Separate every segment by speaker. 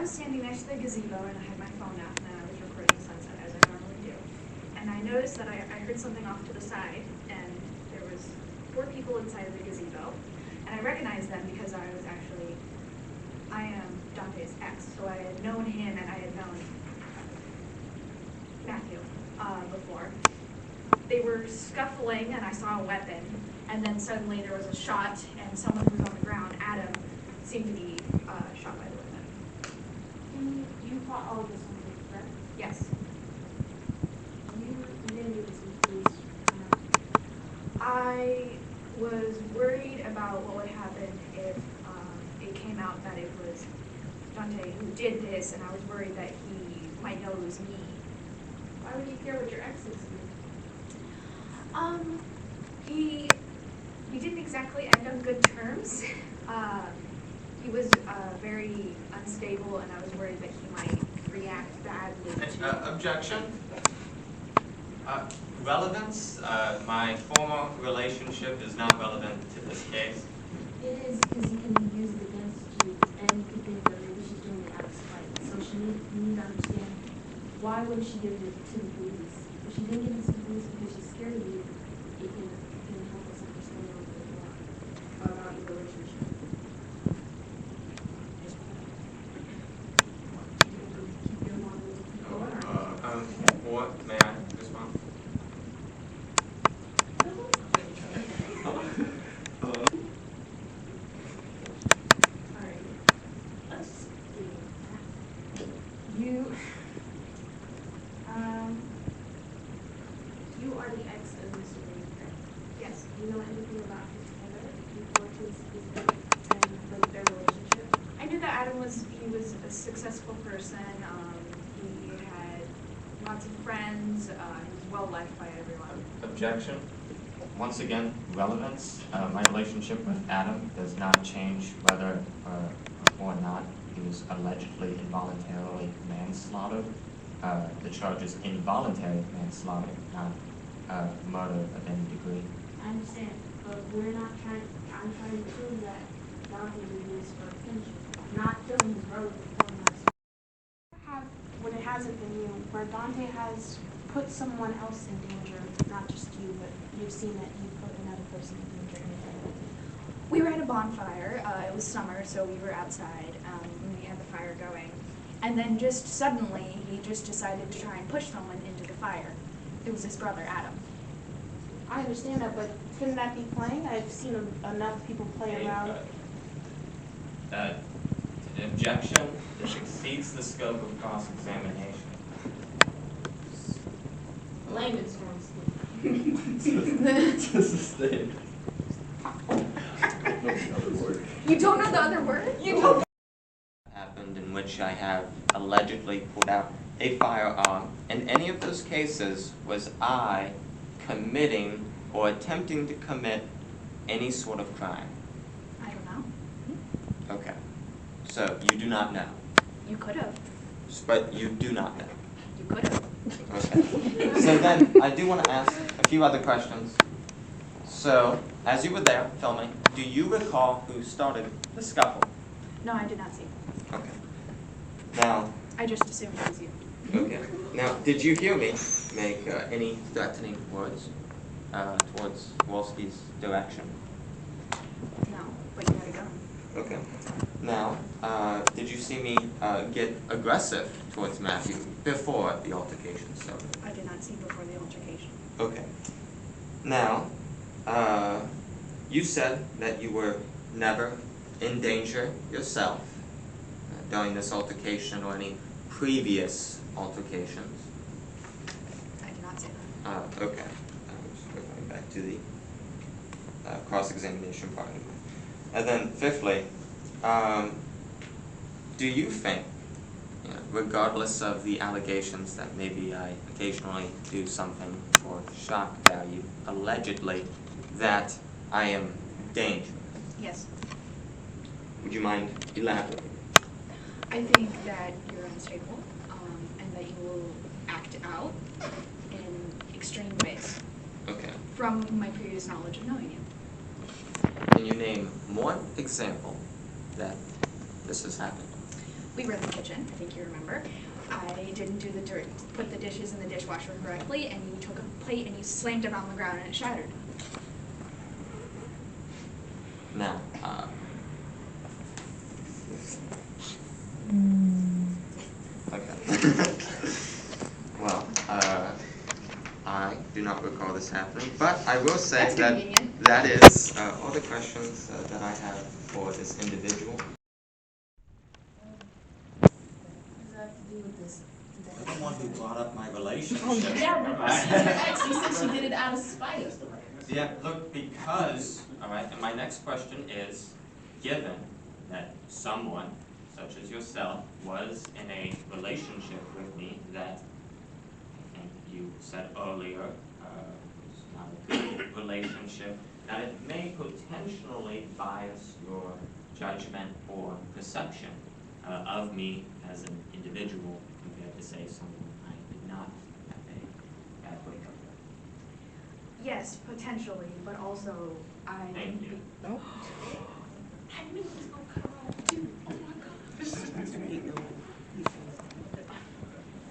Speaker 1: was standing next to the gazebo and I had my phone out and I was recording sunset as I normally do. And I noticed that I heard something off to the side and there was 4 people inside of the gazebo. And I recognized them because I am Dante's ex, so I had known him and I had known Matthew before. They were scuffling and I saw a weapon, and then suddenly there was a shot and someone who was on the ground, Adam, seemed to be shot by the weapon.
Speaker 2: You fought all of this on the correct?
Speaker 1: Yes.
Speaker 2: You knew this was police.
Speaker 1: I was worried about what would happen if it came out that it was Dante who did this, and I was worried that he might know it was me.
Speaker 2: Why would you care what your exes do?
Speaker 1: We didn't exactly end on good terms. He was very unstable, and I was worried that he might react badly to...
Speaker 3: Objection. Relevance. My former relationship is not relevant to this case.
Speaker 2: It is because he can use it against you, and you could think that maybe she's doing it out of spite. So you need to understand, why wouldn't she give it to the police? If she didn't give it to the police because she's scared of you, it can help us understand a little bit more about your relationship. Keep your mom with people.
Speaker 3: What may I respond?
Speaker 2: You are the ex of Mr. Lee, correct?
Speaker 1: Yes.
Speaker 2: You know anything about his mother before his death and like their relationship?
Speaker 1: I knew that Adam was a successful person. He had lots of friends. He was well liked by everyone.
Speaker 3: Objection. Once again, relevance. My relationship with Adam does not change whether or not he was allegedly involuntarily manslaughtered. The charge is involuntary manslaughter, not murder of any degree.
Speaker 2: I understand, but I'm trying to prove that Dante did this for attention, not killing his brother before my
Speaker 4: When it hasn't been you, where Dante has put someone else in danger, not just you, but you've seen that he put another person in danger.
Speaker 1: We were at a bonfire. It was summer, so we were outside. We had the fire going. And then just suddenly, he just decided to try and push someone into the fire. It was his brother, Adam.
Speaker 4: I understand that, but couldn't that be playing? I've seen enough people play around.
Speaker 3: Objection. This exceeds the scope of cross-examination.
Speaker 2: Layman's terms.
Speaker 5: This is the
Speaker 1: You don't know the other word? You don't.
Speaker 3: Happened in which I have allegedly pulled out a firearm. In any of those cases, was I committing or attempting to commit any sort of crime?
Speaker 1: I don't know.
Speaker 3: Okay. So you do not know.
Speaker 1: You could have.
Speaker 3: But you do not know.
Speaker 1: You could have.
Speaker 3: Okay. So then, I do want to ask a few other questions. So, as you were there filming, do you recall who started the scuffle?
Speaker 1: No, I did not see.
Speaker 3: Okay. Now,
Speaker 1: I just assumed it was you.
Speaker 3: okay. Now, did you hear me make any threatening words towards Wolski's direction?
Speaker 1: No, but you had a gun.
Speaker 3: Okay. Now, did you see me get aggressive towards Matthew before the altercation started?
Speaker 1: I did not see before the altercation.
Speaker 3: Okay. Now, you said that you were never in danger yourself during this altercation or any previous altercations.
Speaker 1: I did not say that.
Speaker 3: Okay. I'm just going back to the cross-examination part of it. And then, fifthly, do you think, regardless of the allegations that maybe I occasionally do something for shock value, allegedly, that I am dangerous?
Speaker 1: Yes.
Speaker 3: Would you mind elaborating?
Speaker 1: I think that you're unstable, and that you will act out in extreme ways.
Speaker 3: Okay.
Speaker 1: From my previous knowledge of knowing you.
Speaker 3: Can you name one example that this has happened?
Speaker 1: we were in the kitchen, I think you remember. I didn't do put the dishes in the dishwasher correctly, and you took a plate and you slammed it on the ground and it shattered.
Speaker 3: Now, okay. Well, I do not recall this happening, but I will say
Speaker 1: That's
Speaker 3: that
Speaker 1: convenient.
Speaker 3: that is all the questions that I have for this individual.
Speaker 2: What does that have to do with this today?
Speaker 3: You're the one who brought up my relationship.
Speaker 2: Yeah, but she's your ex, you said she did it out of spite.
Speaker 3: Yeah, look, because, all right, and my next question is, given that someone, such as yourself, was in a relationship with me that I think you said earlier was not a good relationship, that it may potentially bias your judgment or perception of me as an individual compared to, say, someone I did not have a bad breakup with.
Speaker 1: Yes, potentially, but also I.
Speaker 3: Thank you.
Speaker 1: I knew it was gonna come out too. Oh my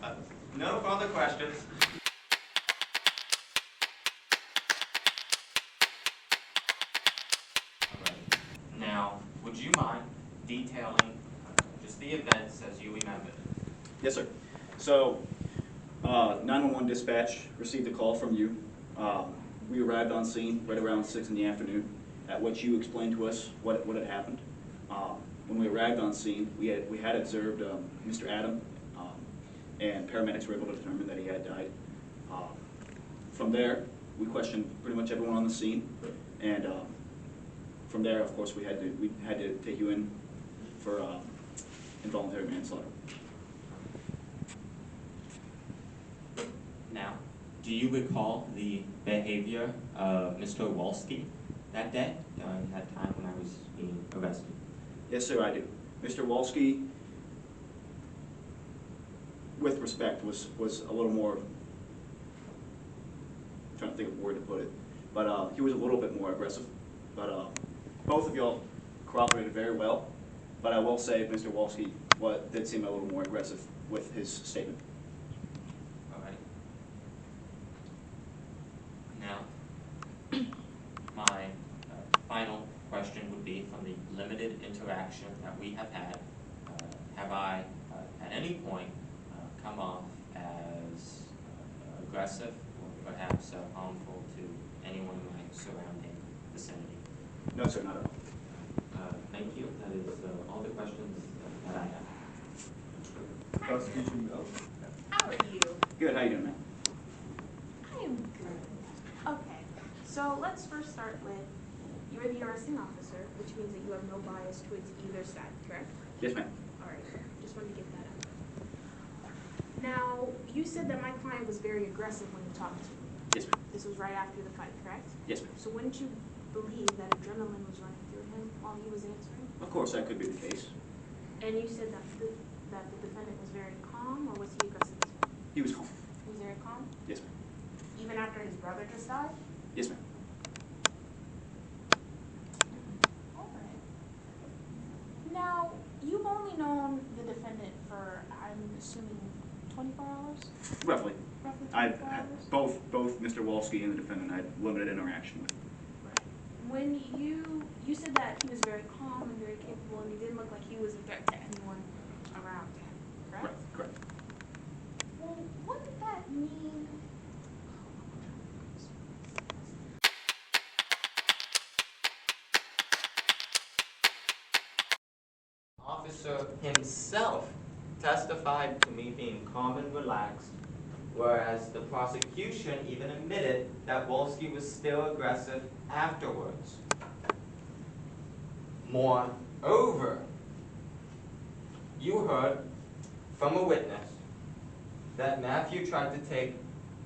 Speaker 1: god.
Speaker 3: No further questions. All right. Now, would you mind detailing just the events as you remember them?
Speaker 5: Yes, sir. So, 911 dispatch received a call from you. We arrived on scene right around 6 in the afternoon, at which you explained to us what had happened. When we arrived on scene, we had observed Mr. Adam, and paramedics were able to determine that he had died. From there, we questioned pretty much everyone on the scene, and from there, of course, we had to take you in for involuntary manslaughter.
Speaker 3: Now, do you recall the behavior of Mr. Walski that day, during that time when I was being arrested?
Speaker 5: Yes, sir, I do. Mr. Walski, with respect, was a little more, I'm trying to think of a word to put it, but he was a little bit more aggressive. But both of y'all cooperated very well, but I will say Mr. Walski did seem a little more aggressive with his statement.
Speaker 3: All right. Now, my final question would be, from the limited interaction that we have had, have I at any point come off as aggressive or perhaps harmful to anyone in my surrounding vicinity?
Speaker 5: No, sir, not at all.
Speaker 3: Thank you. That is all the questions that I have.
Speaker 6: Prosecution, go.
Speaker 4: How are you?
Speaker 5: Good, how you doing, man?
Speaker 4: I am good. Okay, so let's first start with, you're the arresting officer, which means that you have no bias towards either side, correct?
Speaker 5: Yes, ma'am.
Speaker 4: All right, just wanted to get that out. Now, you said that my client was very aggressive when you talked to him.
Speaker 5: Yes, ma'am.
Speaker 4: This was right after the fight, correct?
Speaker 5: Yes, ma'am.
Speaker 4: So wouldn't you believe that adrenaline was running through him while he was answering?
Speaker 5: Of course, that could be the case.
Speaker 4: And you said that the defendant was very calm, or was he aggressive as well?
Speaker 5: He was calm.
Speaker 4: He was very calm?
Speaker 5: Yes, ma'am.
Speaker 4: Even after his brother just died?
Speaker 5: Yes, ma'am.
Speaker 4: All right. Now, you've only known the defendant for, I'm assuming, 24 hours?
Speaker 5: Roughly.
Speaker 4: Roughly 24
Speaker 5: I've
Speaker 4: hours?
Speaker 5: both Mr. Walski and the defendant I had limited interaction with.
Speaker 4: Right. When you said that he was very calm and very capable, and he didn't look like he was a threat to anyone around him, correct?
Speaker 5: Right, correct.
Speaker 4: Well, wouldn't that mean?
Speaker 3: Officer himself testified to me being calm and relaxed, whereas the prosecution even admitted that Wolski was still aggressive afterwards. Moreover, you heard from a witness that Matthew tried to take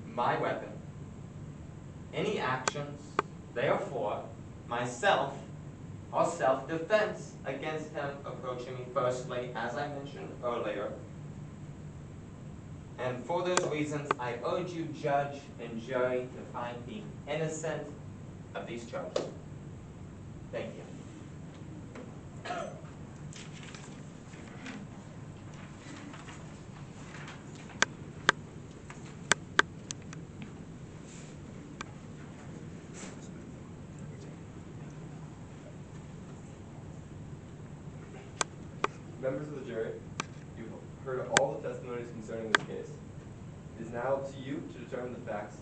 Speaker 3: my weapon. Any actions, therefore, myself, or self-defense against him approaching me firstly, as I mentioned earlier. And for those reasons, I urge you, judge and jury, to find me innocent of these charges. Thank you.
Speaker 6: Members of the jury, you've heard all the testimonies concerning this case. It is now up to you to determine the facts.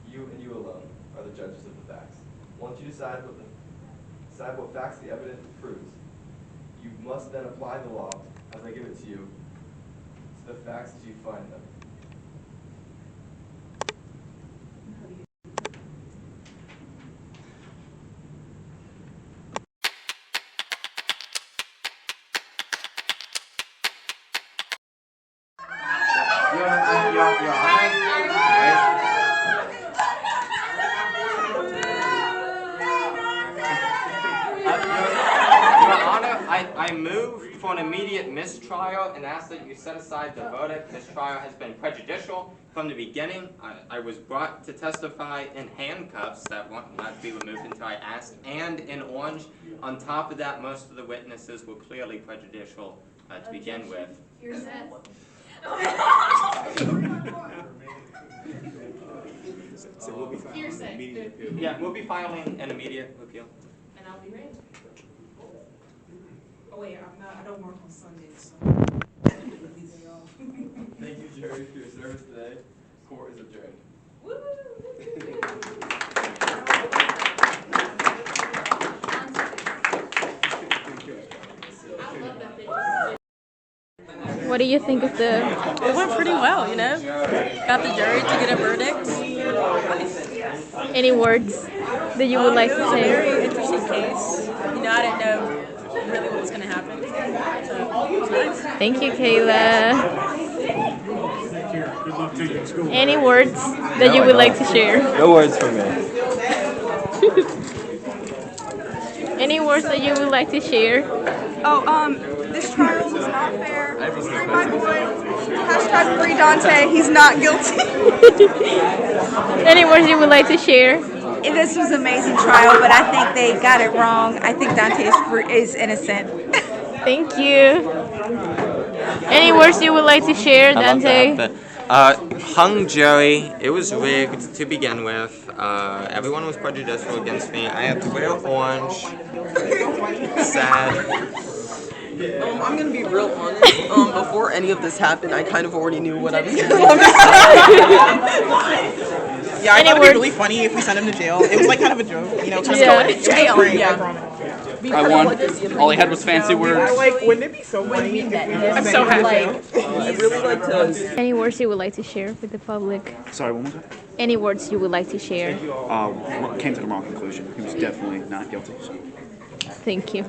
Speaker 6: You and you alone are the judges of the facts. Once you decide what facts the evidence proves, you must then apply the law, as I give it to you, to the facts as you find them.
Speaker 3: Your Honor, I move for an immediate mistrial and ask that you set aside the verdict. This trial has been prejudicial from the beginning. I was brought to testify in handcuffs that won't not be removed until I ask, and in orange. On top of that, most of the witnesses were clearly prejudicial to begin with.
Speaker 1: Here's that.
Speaker 7: So we'll be filing an immediate appeal.
Speaker 3: Yeah, we'll be filing an immediate appeal.
Speaker 2: And I'll be ready.
Speaker 8: Oh wait, I don't work on Sundays, so.
Speaker 6: Thank you, jury, for your service today. Court is adjourned.
Speaker 9: What do you think of the...
Speaker 10: It went pretty well, you know? Got the jury to get a verdict.
Speaker 9: Any words that you would like to
Speaker 10: It was a
Speaker 9: say?
Speaker 10: very interesting case. You know, I didn't know really what was going to happen. So, it was nice.
Speaker 9: Thank you, Kayla. Any words that you would like to share?
Speaker 6: No words from me.
Speaker 9: Any words that you would like to share?
Speaker 8: Oh, this trial was not fair. Free my boy. Hashtag free Dante. He's not guilty.
Speaker 9: Any words you would like to share?
Speaker 11: This was an amazing trial, but I think they got it wrong. I think Dante is innocent.
Speaker 9: Thank you. Any words you would like to share, Dante?
Speaker 3: Hung jury, it was rigged to begin with. Everyone was prejudicial against me. I had to wear orange. Sad.
Speaker 10: I'm going to be real honest. Before any of this happened, I kind of already knew what I was going to say.
Speaker 8: Yeah, I thought it'd be really funny if we sent him to jail. It was like kind of a joke, you know, kind of going to jail.
Speaker 12: I won. All he had was fancy words.
Speaker 8: Wouldn't it be so funny? I'm so happy.
Speaker 10: I really like to...
Speaker 9: Any words you would like to share with the public?
Speaker 12: Sorry, one more time.
Speaker 9: Any words you would like to share?
Speaker 12: Came to the wrong conclusion. He was definitely not guilty.
Speaker 9: Thank you.